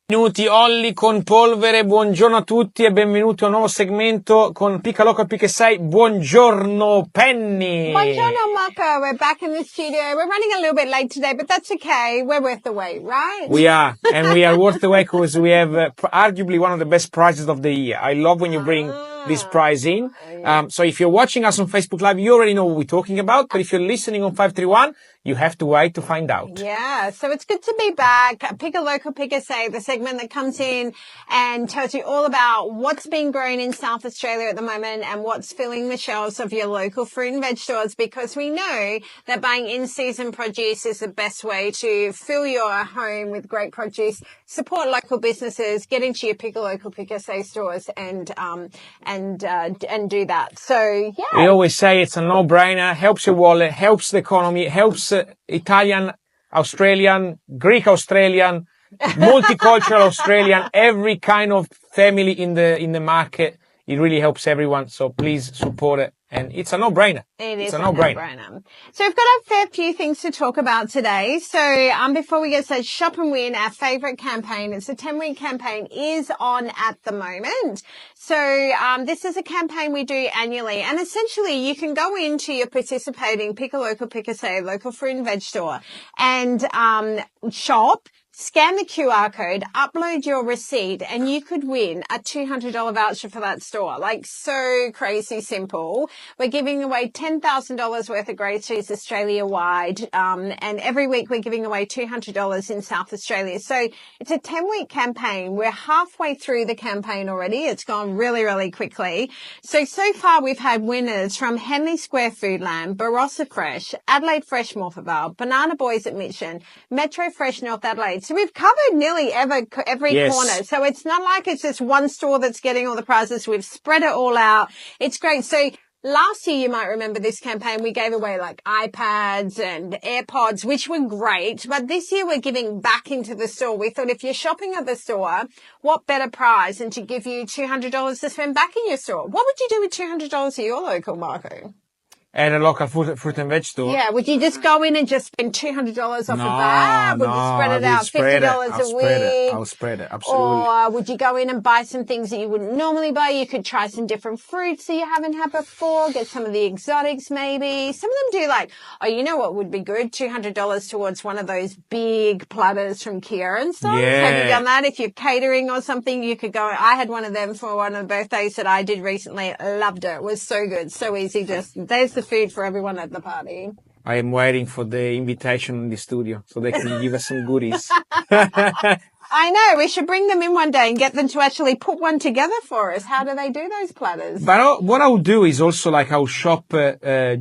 Benvenuti Olli con polvere, buongiorno a tutti e benvenuti a un nuovo segmento con Picca Loco al PK6. Buongiorno Penny! Buongiorno Marco, we're back in the studio. We're running a little bit late today, but that's okay. We're worth the wait, right? We are, and we are worth the wait because we have arguably one of the best prizes of the year. I love when you bring this prize in. So if you're watching us on Facebook Live, you already know what we're talking about, but if you're listening on 531, you have to wait to find out. Yeah, so it's good to be back. Pick a Local, Pick a Say, the segment that comes in and tells you all about what's being grown in South Australia at the moment and what's filling the shelves of your local fruit and veg stores, because we know that buying in-season produce is the best way to fill your home with great produce, support local businesses, get into your Pick a Local, Pick a Say stores and do that. So, yeah. We always say it's a no-brainer, helps your wallet, helps the economy, helps Italian, Australian, Greek Australian, multicultural Australian, every kind of family in the market. It really helps everyone. So please support it. And it's a no-brainer. It's a no-brainer. So we've got a fair few things to talk about today. So before we get started, Shop and Win, our favourite campaign. It's a 10-week campaign, is on at the moment. So this is a campaign we do annually. And essentially you can go into your participating Pick a Local, Pick a Say local fruit and veg store and shop, scan the QR code, upload your receipt, and you could win a $200 voucher for that store. Like, so crazy simple. We're giving away $10,000 worth of groceries Australia-wide, and every week we're giving away $200 in South Australia. So it's a 10-week campaign. We're halfway through the campaign already. It's gone really, really quickly. So far we've had winners from Henley Square Foodland, Barossa Fresh, Adelaide Fresh Morphettvale, Banana Boys at Mission, Metro Fresh North Adelaide. So we've covered nearly every corner. So it's not like it's just one store that's getting all the prizes. We've spread it all out. It's great. So last year, you might remember this campaign, we gave away like iPads and AirPods, which were great. But this year we're giving back into the store. We thought if you're shopping at the store, what better prize than to give you $200 to spend back in your store? What would you do with $200 at your local, Marco? At a local fruit and veg store. Yeah, would you just go in and just spend $200 off the bat? Would you spread it out, $50 a week? I'll spread it, absolutely. Or would you go in and buy some things that you wouldn't normally buy? You could try some different fruits that you haven't had before, get some of the exotics maybe. Some of them do like, oh, you know what would be good? $200 towards one of those big platters from Kia and stuff. Yeah. Have you done that? If you're catering or something, you could go. I had one of them for one of the birthdays that I did recently. Loved it. It was so good, so easy. There's the food for everyone at the party. I am waiting for the invitation in the studio so they can give us some goodies. I know. We should bring them in one day and get them to actually put one together for us. How do they do those platters? But what I'll do is also like I'll shop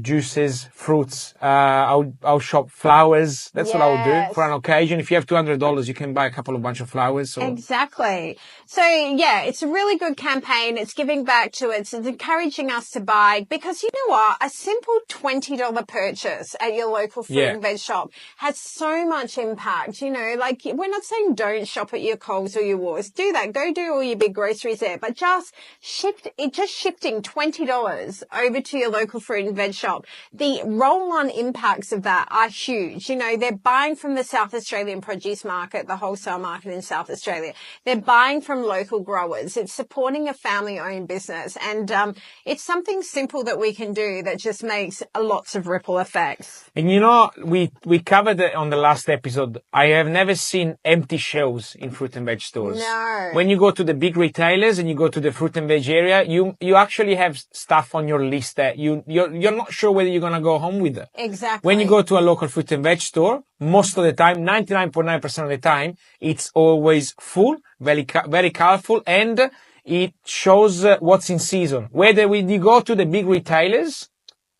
juices, fruits. I'll shop flowers. That's what I'll do for an occasion. If you have $200, you can buy a bunch of flowers. So. Exactly. So yeah, it's a really good campaign. It's giving back to it. It's encouraging us to buy, because you know what? A simple $20 purchase at your local fruit and veg shop has so much impact. You know, like we're not saying don't shop at your Coles or your Woolworths. Do that. Go do all your big groceries there. But just shifting $20 over to your local fruit and veg shop, the roll-on impacts of that are huge. You know, they're buying from the South Australian produce market, the wholesale market in South Australia. They're buying from local growers. It's supporting a family-owned business. And it's something simple that we can do that just makes lots of ripple effects. And you know, we covered it on the last episode. I have never seen empty shelves in fruit and veg stores. No. When you go to the big retailers and you go to the fruit and veg area, you actually have stuff on your list that you're not sure whether you're going to go home with it. Exactly. When you go to a local fruit and veg store, most of the time, 99.9% of the time, it's always full, very colorful, and it shows what's in season. Whether when you go to the big retailers,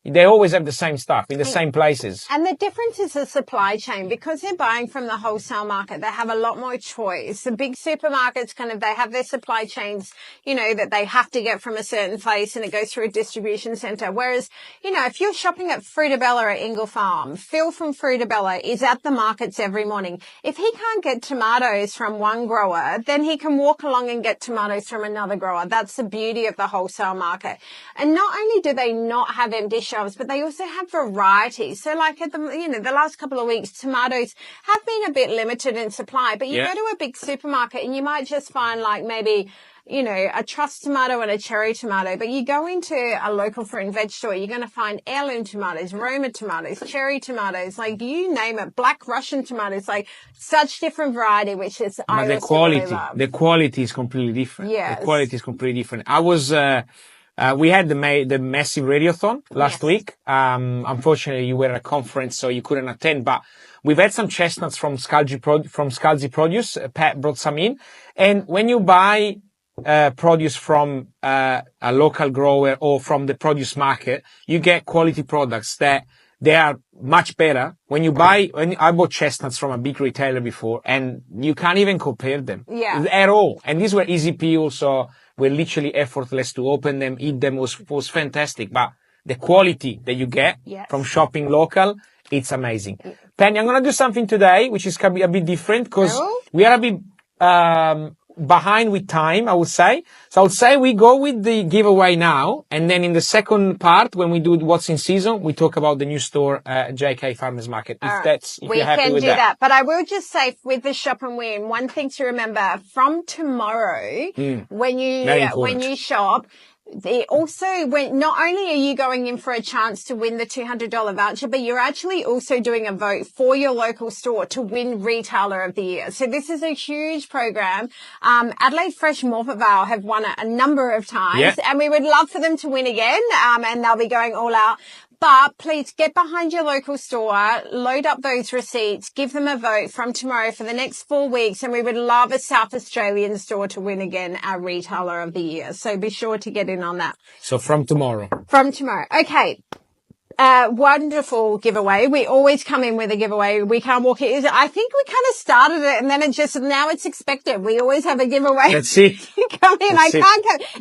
they always have the same stuff in the same places. And the difference is the supply chain. Because they're buying from the wholesale market, they have a lot more choice. The big supermarkets they have their supply chains, you know, that they have to get from a certain place and it goes through a distribution centre. Whereas, you know, if you're shopping at Fruitabella at Ingle Farm, Phil from Fruitabella is at the markets every morning. If he can't get tomatoes from one grower, then he can walk along and get tomatoes from another grower. That's the beauty of the wholesale market. And not only do they not have empty shelves, shelves, but they also have variety. So like at the last couple of weeks, tomatoes have been a bit limited in supply, but you go to a big supermarket and you might just find like maybe, a Trust tomato and a cherry tomato, but you go into a local fruit and veg store, you're going to find heirloom tomatoes, Roma tomatoes, cherry tomatoes, like you name it, black Russian tomatoes, like such different variety, which is, I also really love. The quality is completely different. Yes. The quality is completely different. I was, we had the massive radiothon last week. Unfortunately you were at a conference, so you couldn't attend, but we've had some chestnuts from Scalzi Produce. Pat brought some in. And when you buy produce from a local grower or from the produce market, you get quality products that they are much better. When I bought chestnuts from a big retailer before, and you can't even compare them at all. And these were easy peels, so were literally effortless to open them, eat them, was fantastic. But the quality that you get from shopping local, it's amazing. Penny, I'm gonna do something today which is gonna be a bit different because we are a bit behind with time, I would say. So I would say we go with the giveaway now, and then in the second part, when we do what's in season, we talk about the new store, JK Farmers Market. If we you're happy can with do that. But I will just say with the shop and win, one thing to remember from tomorrow, when you shop, not only are you going in for a chance to win the $200 voucher, but you're actually also doing a vote for your local store to win Retailer of the Year. So this is a huge program. Adelaide Fresh Morphet Vale have won it a number of times, and we would love for them to win again. And they'll be going all out. But please get behind your local store, load up those receipts, give them a vote from tomorrow for the next 4 weeks. And we would love a South Australian store to win again our Retailer of the Year. So be sure to get in on that. So from tomorrow. Okay. Wonderful giveaway. We always come in with a giveaway. We can't walk it. I think we kind of started it and then now it's expected. We always have a giveaway. That's it. Come in. Can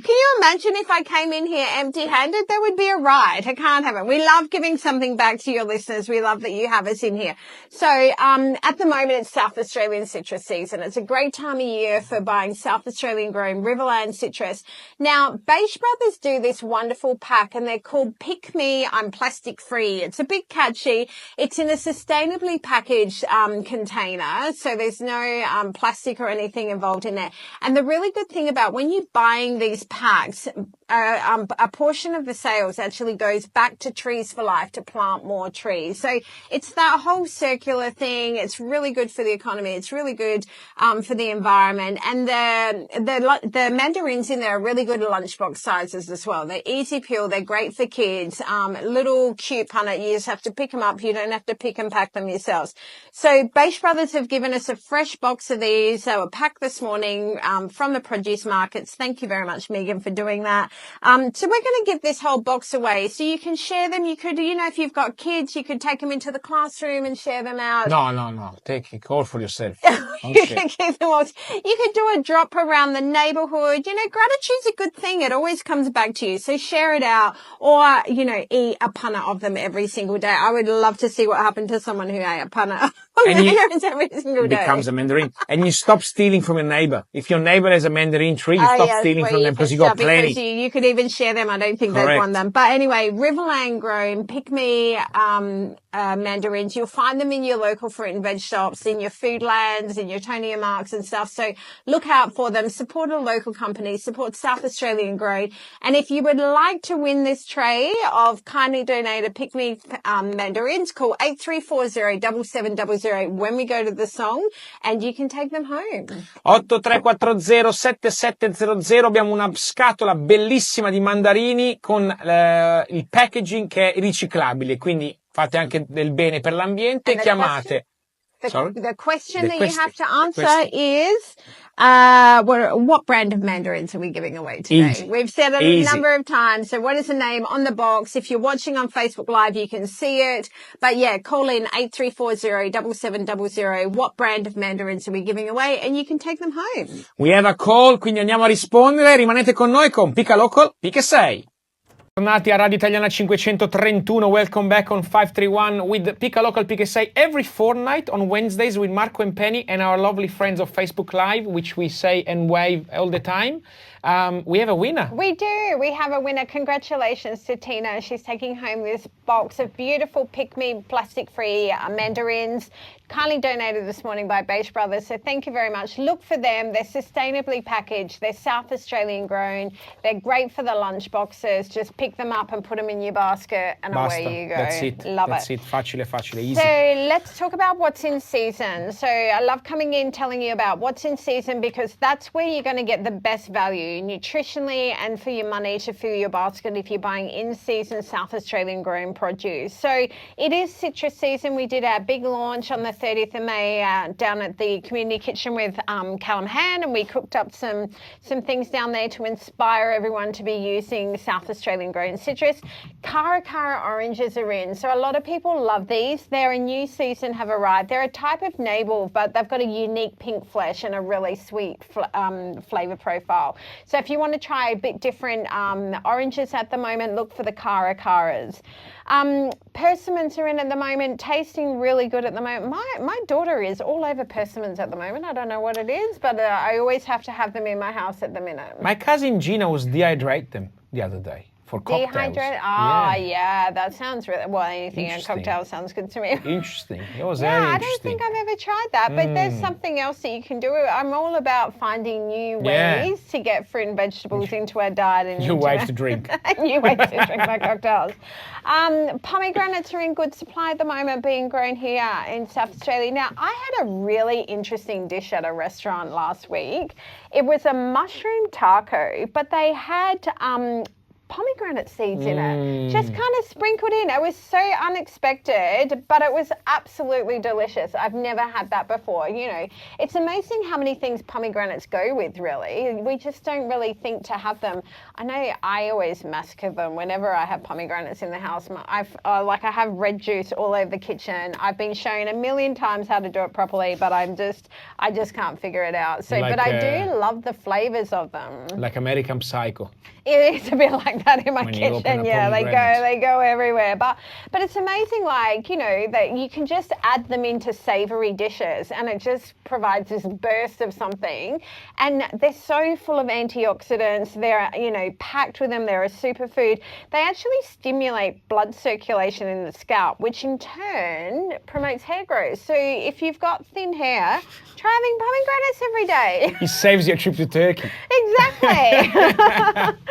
you imagine if I came in here empty-handed? There would be a riot. I can't have it. We love giving something back to your listeners. We love that you have us in here. So, at the moment it's South Australian citrus season. It's a great time of year for buying South Australian grown Riverland citrus. Now, Bache Brothers do this wonderful pack and they're called Pick Me, I'm Plastic Free. It's a bit catchy. It's in a sustainably packaged container, so there's no plastic or anything involved in there. And the really good thing about when you're buying these packs, a portion of the sales actually goes back to Trees for Life to plant more trees. So it's that whole circular thing. It's really good for the economy. It's really good for the environment. And the mandarins in there are really good lunchbox sizes as well. They're easy peel. They're great for kids. Little cute punnet. You just have to pick them up. You don't have to pick and pack them yourselves. So Bache Brothers have given us a fresh box of these. They were packed this morning from the produce markets. Thank you very much, Megan, for doing that. So we're going to give this whole box away so you can share them. You could, if you've got kids, you could take them into the classroom and share them out. No. Take a call for yourself. You can keep them all. You could do a drop around the neighborhood. Gratitude's a good thing. It always comes back to you. So share it out or, eat a punnet of them every single day. I would love to see what happened to someone who ate a punnet of mandarins every single day. Becomes a mandarin. And you stop stealing from your neighbor. If your neighbor has a mandarin tree, you stop stealing from them because you got plenty. You could even share them. I don't think they'd want them. But anyway, Riverland grown, Pick Me mandarins. You'll find them in your local fruit and veg shops, in your Foodlands, in your Tony and Marks and stuff. So look out for them. Support a local company. Support South Australian grown. And if you would like to win this tray of kindly donated Pick Me mandarins, call 8340-7700 when we go to the song and you can take them home. 8340-7700. Abbiamo una scatola bellissima di mandarini con il packaging che è riciclabile, quindi fate anche del bene per l'ambiente. Chiamate. The question that you have to answer is, what brand of mandarins are we giving away today? Easy. We've said it a number of times. So what is the name on the box? If you're watching on Facebook Live, you can see it. But yeah, call in 8340-7700. What brand of mandarins are we giving away? And you can take them home. We have a call, quindi andiamo a rispondere. Rimanete con noi con Pica Local, Pica 6. Tornati a Radio Italiana 531, welcome back on 531 with Pica Local Pica 6 every fortnight on Wednesdays with Marco and Penny and our lovely friends of Facebook Live, which we say and wave all the time. We have a winner. We do. We have a winner. Congratulations to Tina. She's taking home this box of beautiful pick-me plastic-free mandarins, kindly donated this morning by Bache Bros. So thank you very much. Look for them. They're sustainably packaged. They're South Australian grown. They're great for the lunch boxes. Just pick them up and put them in your basket and away you go. That's it. Love That's it. Facile, easy. So let's talk about what's in season. So I love coming in telling you about what's in season because that's where you're going to get the best value nutritionally and for your money to fill your basket if you're buying in-season South Australian grown produce. So it is citrus season. We did our big launch on the 30th of May down at the community kitchen with Callum Han, and we cooked up some things down there to inspire everyone to be using South Australian grown citrus. Cara oranges are in. So a lot of people love these. They're a new season have arrived. They're a type of navel, but they've got a unique pink flesh and a really sweet flavour profile. So if you want to try a bit different oranges at the moment, look for the Caras. Persimmons are in at the moment, tasting really good at the moment. My daughter is all over persimmons at the moment. I don't know what it is, but I always have to have them in my house at the minute. My cousin Gina was dehydrate them the other day. For cocktails. Dehydrated? Yeah, that sounds really, well, anything in cocktail sounds good to me. Interesting. It was very interesting. I don't think I've ever tried that, but there's something else that you can do. I'm all about finding new ways to get fruit and vegetables into our diet. And new ways to drink. New ways to drink my cocktails. Pomegranates are in good supply at the moment, being grown here in South Australia. Now, I had a really interesting dish at a restaurant last week. It was a mushroom taco, but they had pomegranate seeds in it, just kind of sprinkled in. It was so unexpected, but it was absolutely delicious. I've never had that before. You know, it's amazing how many things pomegranates go with, really. We just don't really think to have them. I know I always massacre them whenever I have pomegranates in the house. I have red juice all over the kitchen. I've been shown a million times how to do it properly, but I just can't figure it out. So, but I do love the flavors of them. Like American Psycho. It is a bit like that in my kitchen. Yeah, they go everywhere. But it's amazing, like, you know, that you can just add them into savory dishes and it just provides this burst of something. And they're so full of antioxidants. They're, you know, packed with them. They're a superfood. They actually stimulate blood circulation in the scalp, which in turn promotes hair growth. So if you've got thin hair, try having pomegranates every day. It saves you a trip to Turkey. Exactly.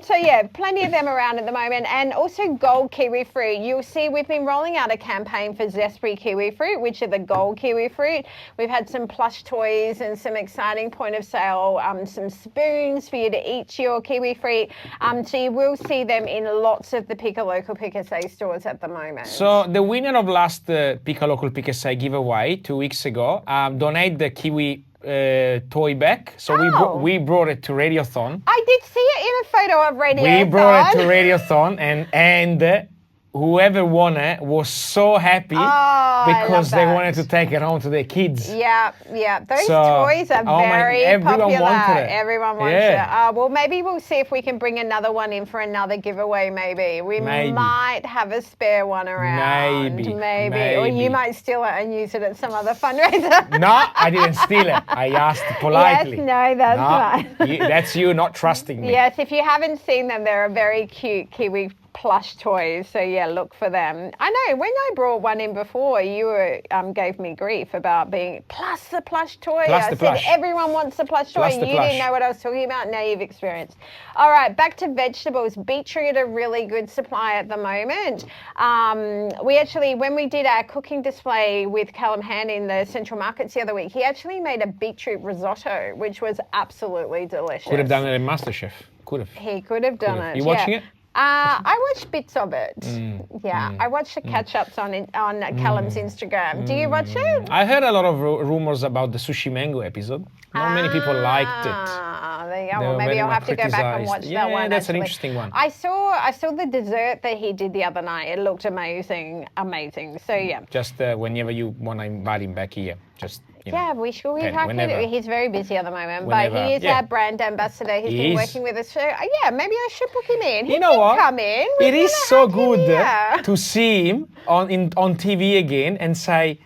So yeah, plenty of them around at the moment, and also gold kiwi fruit. You'll see we've been rolling out a campaign for Zespri kiwi fruit, which are the gold kiwi fruit. We've had some plush toys and some exciting point of sale, some spoons for you to eat your kiwi fruit. So you will see them in lots of the Pick a Local, Pick a Say stores at the moment. So the winner of last Pick a Local, Pick a Say giveaway 2 weeks ago donate the kiwi toy back. So we brought it to Radiothon. I did see it in a photo of Radiothon. We brought it to Radiothon and whoever won it was so happy because they wanted to take it home to their kids. Yeah. Those toys are very popular. Wanted it. Everyone wants it. Well, maybe we'll see if we can bring another one in for another giveaway, maybe. We might have a spare one around. Maybe. Or you might steal it and use it at some other fundraiser. No, I didn't steal it. I asked politely. Yes, no, that's right. That's you not trusting me. Yes, if you haven't seen them, they're a very cute kiwi plush toys, so yeah, look for them. I know when I brought one in before, you gave me grief about being plus the plush toy. I said everyone wants a plush toy. You didn't know what I was talking about. Now you've experienced. All right, back to vegetables. Beetroot a really good supply at the moment. We actually, when we did our cooking display with Callum Han in the Central Markets the other week, he actually made a beetroot risotto, which was absolutely delicious. Could have done it in MasterChef. Could have. He could have done it. You watching it? I watched bits of it. I watched the catch-ups on Callum's Instagram. Do you watch it? I heard a lot of rumors about the Sushi Mango episode. Not many people liked it. There you go. Well, maybe I'll have to go back and watch that one. Yeah, that's an interesting one. I saw the dessert that he did the other night. It looked amazing. So yeah. Just whenever you want to invite him back here, just. We should. He's very busy at the moment, but he is our brand ambassador. He's been working with us. So maybe I should book him in. You know what? Come in. It is so good to see him on TV again and say,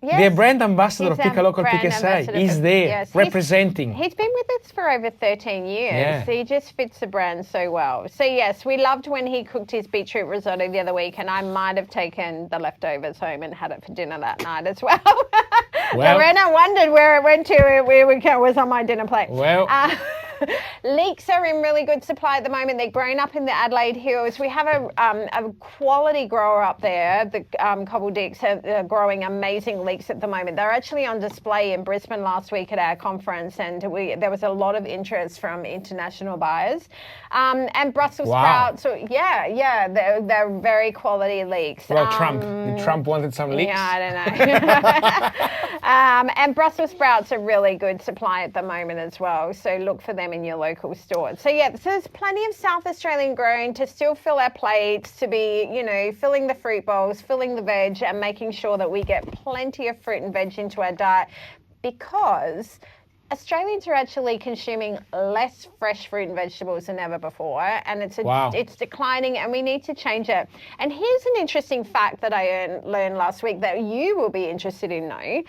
The brand ambassador He's of Pick a Local, brand Pick a Say ambassador is for- there, yes, representing. He's been with us for over 13 years. Yeah. So he just fits the brand so well. So yes, we loved when he cooked his beetroot risotto the other week, and I might have taken the leftovers home and had it for dinner that night as well. Well, Lorena wondered where it went to, where it was on my dinner plate. Well, leeks are in really good supply at the moment. They're growing up in the Adelaide Hills. We have a quality grower up there. The Cobble Dicks are growing amazing leeks at the moment. They're actually on display in Brisbane last week at our conference, and there was a lot of interest from international buyers. And Brussels sprouts, they're very quality leeks. well, Trump wanted some leeks. Yeah, I don't know. And Brussels sprouts are really good supply at the moment as well. So look for them in your local stores. So yeah, so there's plenty of South Australian grown to still fill our plates, to be, filling the fruit bowls, filling the veg, and making sure that we get plenty of fruit and veg into our diet, because Australians are actually consuming less fresh fruit and vegetables than ever before, and it's declining, and we need to change it. And here's an interesting fact that I learned last week that you will be interested in knowing.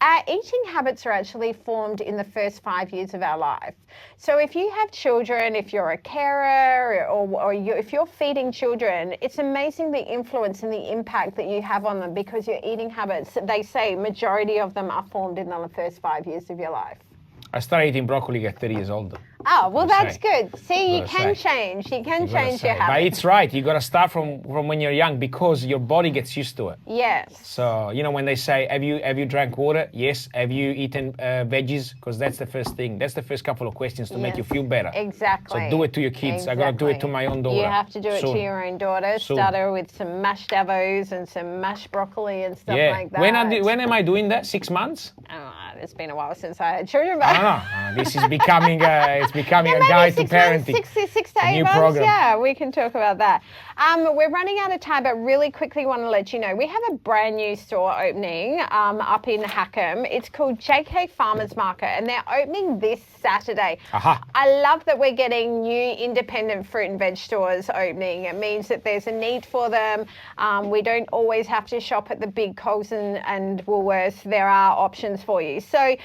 Our eating habits are actually formed in the first 5 years of our life. So if you have children, if you're a carer, or if you're feeding children, it's amazing the influence and the impact that you have on them, because your eating habits, they say majority of them are formed in the first 5 years of your life. I started eating broccoli at 30 years old. Oh, well, that's good. See, you can change. You can change your habits. But it's right. You got to start from when you're young, because your body gets used to it. Yes. So, when they say, have you drank water? Yes. Have you eaten veggies? Because that's the first thing. That's the first couple of questions to make you feel better. Exactly. So do it to your kids. I got to do it to my own daughter. You have to do it to your own daughter. Start her with some mashed avos and some mashed broccoli and stuff like that. When am I doing that? 6 months? Oh, it's been a while since I had children. But I don't know. This is becoming a guide to parenting. 6 to 8 months. Program. Yeah, we can talk about that. We're running out of time, but really quickly want to let you know we have a brand new store opening up in Hackham. It's called JK Farmers Market, and they're opening this Saturday. I love that we're getting new independent fruit and veg stores opening. It means that there's a need for them. We don't always have to shop at the big Coles and Woolworths. There are options for you. So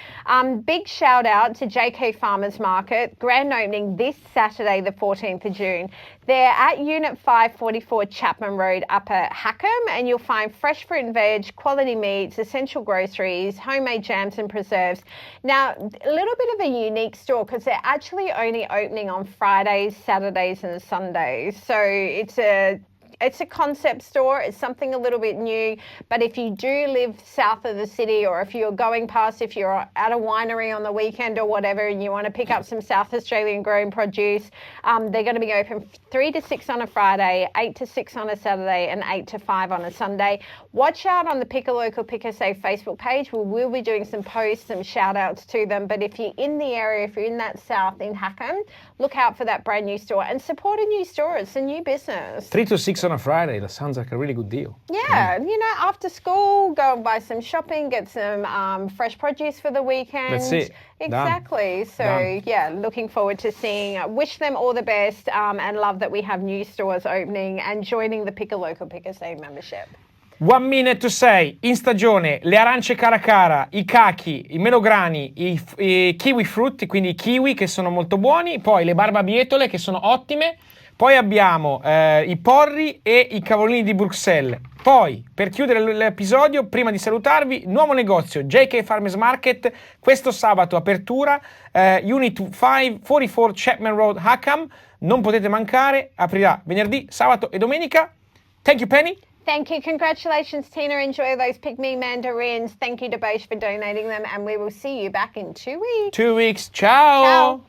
big shout out to JK Farmers Market. Grand opening this Saturday, the 14th of June. They're at Unit 544 Chapman Road up at Hackham, and you'll find fresh fruit and veg, quality meats, essential groceries, homemade jams and preserves. Now, a little bit of a unique store, because they're actually only opening on Fridays, Saturdays and Sundays. So it's a concept store. It's something a little bit new. But if you do live south of the city, or if you're going past, if you're at a winery on the weekend or whatever, and you want to pick up some South Australian grown produce, they're going to be open 3 to 6 on a Friday, 8 to 6 on a Saturday, and 8 to 5 on a Sunday. Watch out on the Pick a Local, Pick a Save Facebook page. We'll be doing some posts, some shout outs to them. But if you're in the area, if you're in that south in Hackham, look out for that brand new store and support a new store. It's a new business. 3 to 6 on a Friday. That sounds like a really good deal. Yeah, after school, go and buy some shopping, get some fresh produce for the weekend. That's it. Exactly. Done. So, Done. yeah, looking forward to seeing, wish them all the best, and love that we have new stores opening and joining the Pick a Local, Pick a Save membership. 1 minute to say, in stagione, le arance cara cara, i cachi, i melograni, i kiwi frutti, quindi i kiwi che sono molto buoni, poi le barbabietole che sono ottime, poi abbiamo i porri e i cavolini di Bruxelles. Poi, per chiudere l'episodio, prima di salutarvi, nuovo negozio, JK Farmers Market, questo sabato apertura, Unit 544 Chapman Road, Hackham, non potete mancare, aprirà venerdì, sabato e domenica. Thank you, Penny. Thank you. Congratulations, Tina. Enjoy those pygmy mandarins. Thank you to Bache for donating them, and we will see you back in 2 weeks. 2 weeks. Ciao. Ciao.